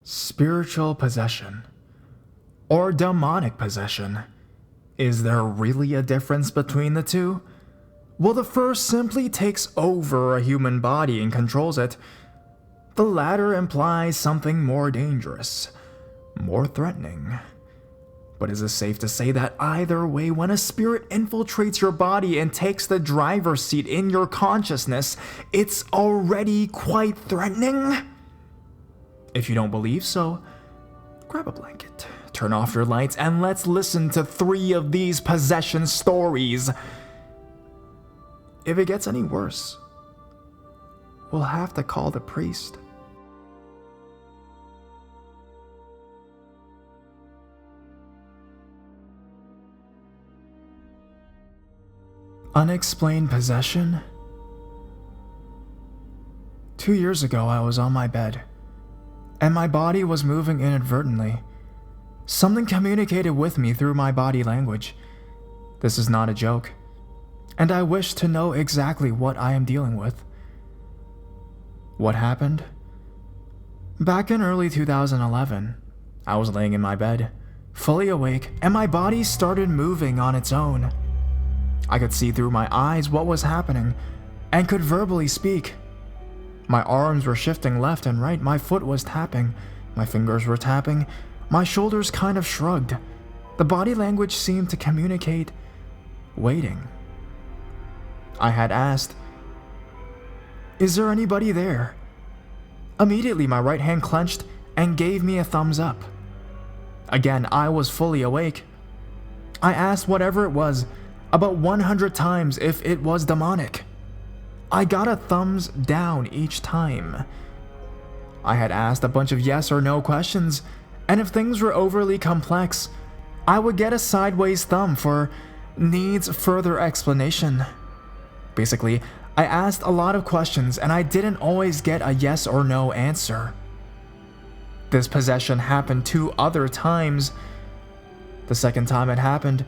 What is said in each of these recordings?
Spiritual possession, or demonic possession. Is there really a difference between the two? Well, the first simply takes over a human body and controls it. The latter implies something more dangerous, more threatening. But is it safe to say that either way, when a spirit infiltrates your body and takes the driver's seat in your consciousness, it's already quite threatening? If you don't believe so, grab a blanket, turn off your lights, and let's listen to 3 of these possession stories. If it gets any worse, we'll have to call the priest. Unexplained possession? 2 years ago, I was on my bed, and my body was moving inadvertently. Something communicated with me through my body language. This is not a joke, and I wish to know exactly what I am dealing with. What happened? Back in early 2011, I was laying in my bed, fully awake, and my body started moving on its own. I could see through my eyes what was happening, and could verbally speak. My arms were shifting left and right, my foot was tapping, my fingers were tapping, my shoulders kind of shrugged. The body language seemed to communicate waiting. I had asked, "Is there anybody there?" Immediately my right hand clenched and gave me a thumbs up. Again, I was fully awake. I asked whatever it was about 100 times if it was demonic. I got a thumbs down each time. I had asked a bunch of yes or no questions, and if things were overly complex, I would get a sideways thumb for needs further explanation. Basically, I asked a lot of questions and I didn't always get a yes or no answer. This possession happened 2 other times. The second time it happened,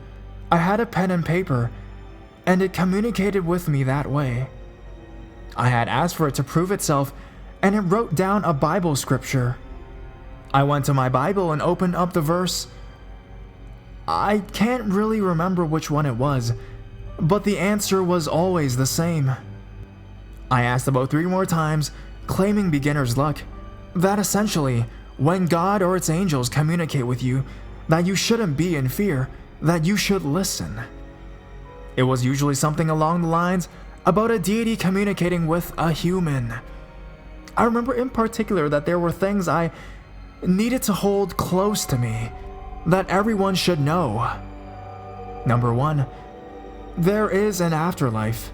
I had a pen and paper, and it communicated with me that way. I had asked for it to prove itself, and it wrote down a Bible scripture. I went to my Bible and opened up the verse. I can't really remember which one it was, but the answer was always the same. I asked about 3 more times, claiming beginner's luck, that essentially, when God or its angels communicate with you, that you shouldn't be in fear, that you should listen. It was usually something along the lines about a deity communicating with a human. I remember in particular that there were things I needed to hold close to me, that everyone should know. Number 1, there is an afterlife.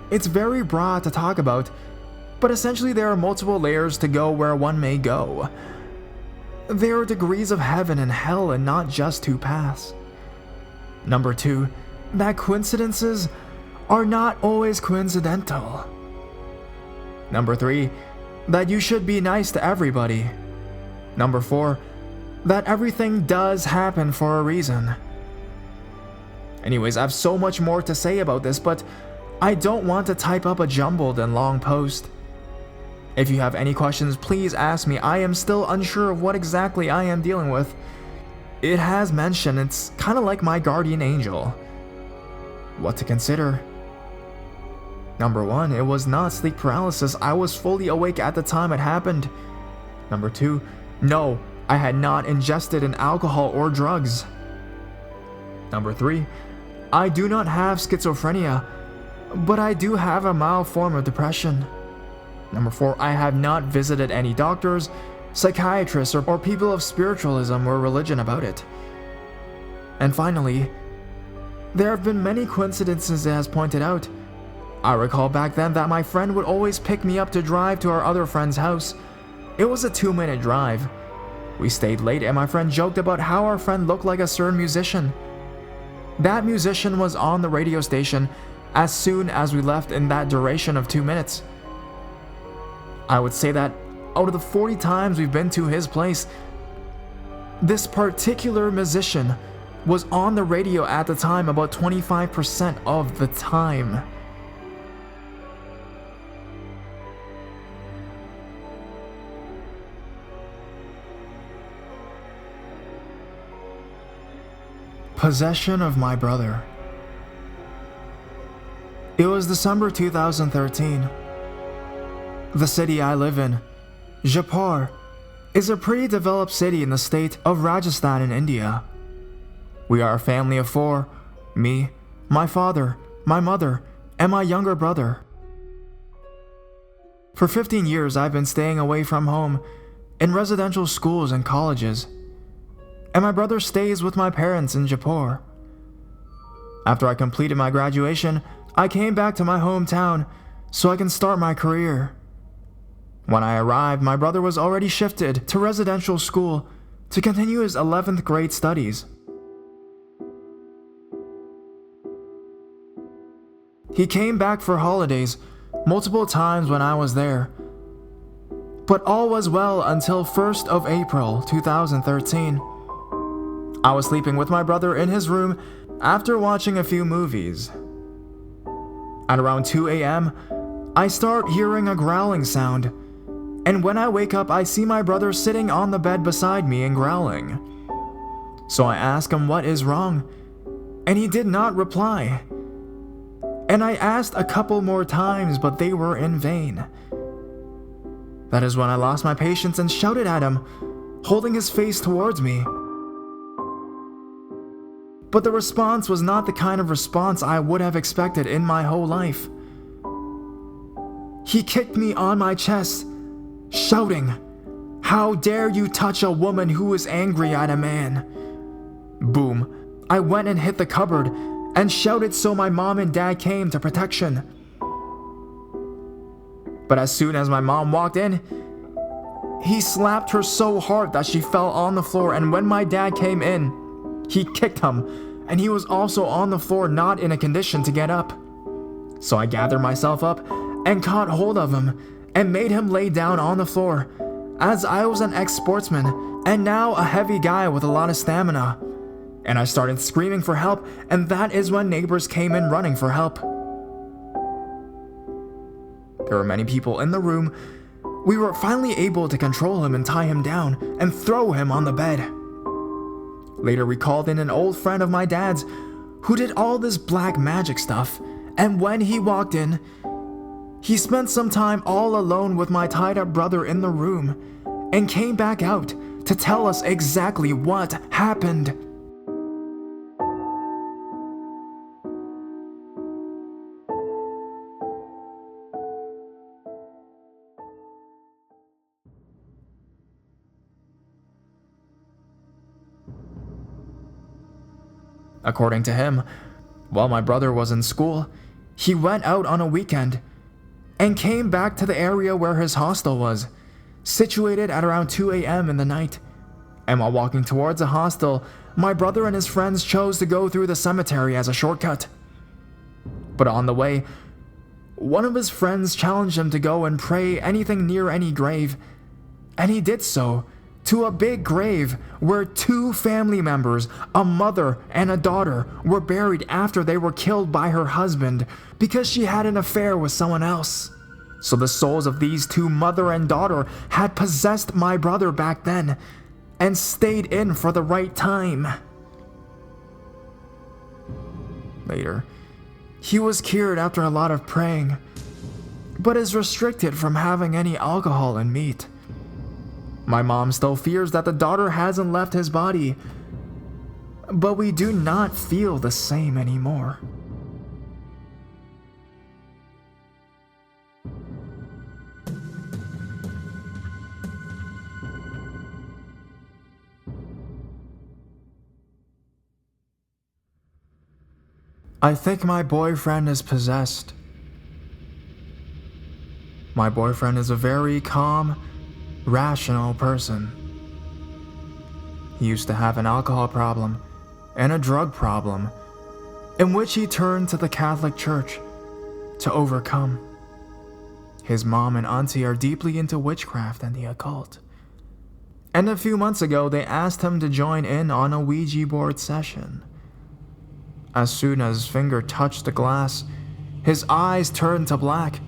It's very broad to talk about, but essentially there are multiple layers to go where one may go. There are degrees of heaven and hell and not just 2 paths. Number 2, that coincidences are not always coincidental. Number 3, that you should be nice to everybody. Number 4, that everything does happen for a reason. Anyways, I have so much more to say about this, but I don't want to type up a jumbled and long post. If you have any questions, please ask me. I am still unsure of what exactly I am dealing with. It has mentioned it's kind of like my guardian angel. What to consider? Number 1, it was not sleep paralysis. I was fully awake at the time it happened. Number 2, no, I had not ingested an alcohol or drugs. Number 3, I do not have schizophrenia, but I do have a mild form of depression. Number 4, I have not visited any doctors, psychiatrists, or people of spiritualism or religion about it. And finally, there have been many coincidences as pointed out. I recall back then that my friend would always pick me up to drive to our other friend's house. It was a 2-minute drive. We stayed late and my friend joked about how our friend looked like a certain musician. That musician was on the radio station as soon as we left in that duration of 2 minutes. I would say that out of the 40 times we've been to his place, this particular musician was on the radio at the time about 25% of the time. Possession of my brother. It was December 2013. The city I live in, Jaipur, is a pretty developed city in the state of Rajasthan in India. We are a family of 4, me, my father, my mother, and my younger brother. For 15 years I've been staying away from home in residential schools and colleges, and my brother stays with my parents in Jaipur. After I completed my graduation, I came back to my hometown so I can start my career. When I arrived, my brother was already shifted to residential school to continue his 11th grade studies. He came back for holidays multiple times when I was there, but all was well until 1st of April 2013. I was sleeping with my brother in his room after watching a few movies. At around 2 a.m., I start hearing a growling sound, and when I wake up, I see my brother sitting on the bed beside me and growling. So I ask him what is wrong, and he did not reply. And I asked a couple more times, but they were in vain. That is when I lost my patience and shouted at him, holding his face towards me. But the response was not the kind of response I would have expected in my whole life. He kicked me on my chest, shouting, "How dare you touch a woman who is angry at a man?" Boom, I went and hit the cupboard and shouted so my mom and dad came to protection. But as soon as my mom walked in, he slapped her so hard that she fell on the floor, and when my dad came in, he kicked him, and he was also on the floor, not in a condition to get up. So I gathered myself up and caught hold of him and made him lay down on the floor, as I was an ex-sportsman and now a heavy guy with a lot of stamina. And I started screaming for help, and that is when neighbors came in running for help. There were many people in the room. We were finally able to control him and tie him down and throw him on the bed. Later, we called in an old friend of my dad's who did all this black magic stuff, and when he walked in, he spent some time all alone with my tied-up brother in the room and came back out to tell us exactly what happened. According to him, while my brother was in school, he went out on a weekend and came back to the area where his hostel was, situated at around 2 a.m. in the night. And while walking towards the hostel, my brother and his friends chose to go through the cemetery as a shortcut. But on the way, one of his friends challenged him to go and pray anything near any grave, and he did so, to a big grave where 2 family members, a mother and a daughter, were buried after they were killed by her husband because she had an affair with someone else. So the souls of these 2, mother and daughter, had possessed my brother back then and stayed in for the right time. Later, he was cured after a lot of praying, but is restricted from having any alcohol and meat. My mom still fears that the daughter hasn't left his body, but we do not feel the same anymore. I think my boyfriend is possessed. My boyfriend is a very calm, rational person. He used to have an alcohol problem and a drug problem, in which he turned to the Catholic Church to overcome. His mom and auntie are deeply into witchcraft and the occult, and a few months ago they asked him to join in on a Ouija board session. As soon as his finger touched the glass, his eyes turned to black,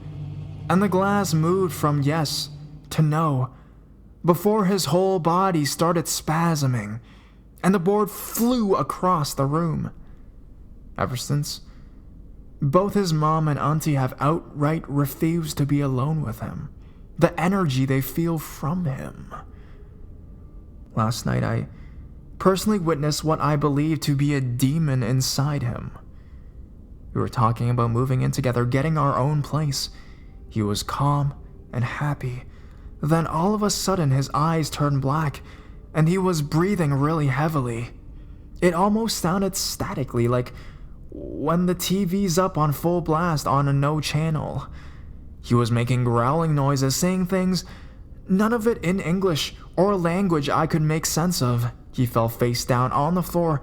and the glass moved from yes to no, before his whole body started spasming, and the board flew across the room. Ever since, both his mom and auntie have outright refused to be alone with him. The energy they feel from him. Last night, I personally witnessed what I believe to be a demon inside him. We were talking about moving in together, getting our own place. He was calm and happy. Then all of a sudden, his eyes turned black, and he was breathing really heavily. It almost sounded statically, like when the TV's up on full blast on a no channel. He was making growling noises, saying things, none of it in English or a language I could make sense of. He fell face down on the floor,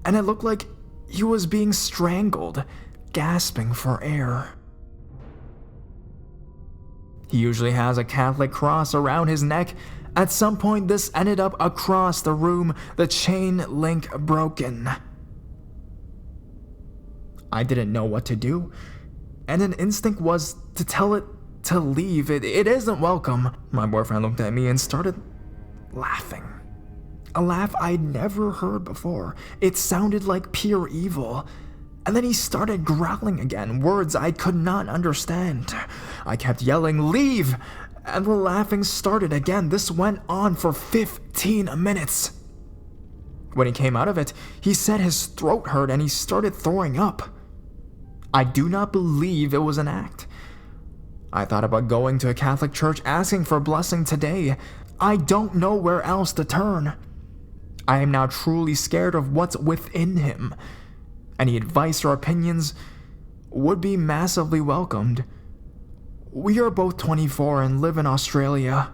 and it looked like he was being strangled, gasping for air. He usually has a Catholic cross around his neck. At some point, this ended up across the room, the chain link broken. I didn't know what to do, and an instinct was to tell it to leave. It isn't welcome. My boyfriend looked at me and started laughing. A laugh I'd never heard before. It sounded like pure evil. And then he started growling again, words I could not understand. I kept yelling, "Leave!" And the laughing started again. This went on for 15 minutes. When he came out of it, he said his throat hurt and he started throwing up. I do not believe it was an act. I thought about going to a Catholic church asking for a blessing today. I don't know where else to turn. I am now truly scared of what's within him. Any advice or opinions would be massively welcomed. We are both 24 and live in Australia.